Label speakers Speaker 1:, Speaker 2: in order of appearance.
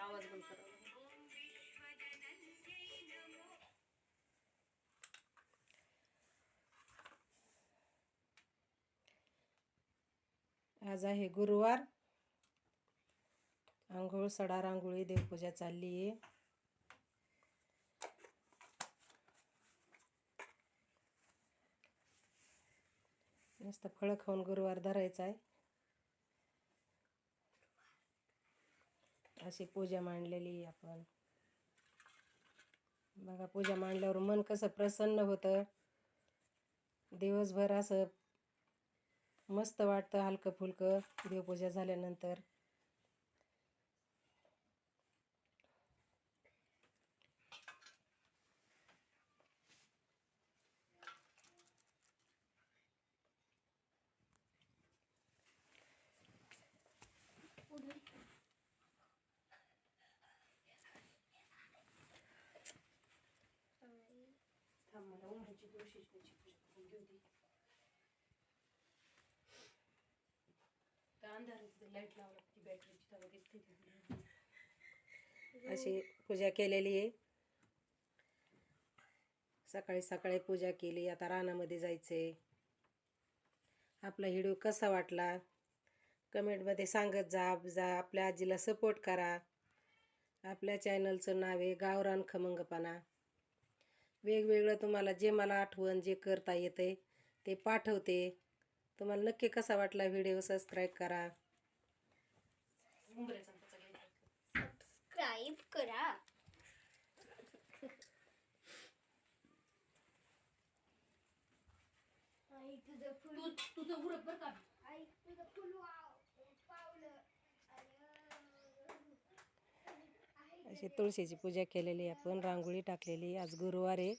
Speaker 1: आवाज बंद करा. आज आहे गुरुवार. आंघोळ सडा रांगोळी देवपूजा चालली आहे. नुसतं फळं खाऊन गुरुवार धरायचा आहे. अशी पूजा मांडलेली आहे आपण. बघा पूजा मांडल्यावर मन कसं प्रसन्न होतं. दिवसभर असं मस्त वाटतं हलकं फुलकं देवपूजा झाल्यानंतर. मला उंबराची तुळशीची पूजा करून घेऊ दे. अंधारात लाईट लावला की बॅटरीची तवा दिसते. अशी पूजा केलेली आहे. सकाळी सकाळी पूजा केली. आता रानामध्ये जायचंय. आपला व्हिडिओ कसा वाटला कमेंटमध्ये सांगत जा. आपल्या आजीला सपोर्ट करा. आपल्या चॅनलचं नाव आहे गावरान खमंगपणा. वेगवेगळं तुम्हाला जे मला आठवण जे करता येते ते पाठवते. तुम्हाला नक्की कसा वाटला व्हिडिओ सबस्क्राईब करा.
Speaker 2: सबस्क्राईब करा. आई तुझं फुल तुझं उरत बर का. आई तुझं फुल पावलं.
Speaker 1: अशी तुळशीची पूजा केलेली आपण. रांगोळी टाकलेली. आज गुरुवार आहे.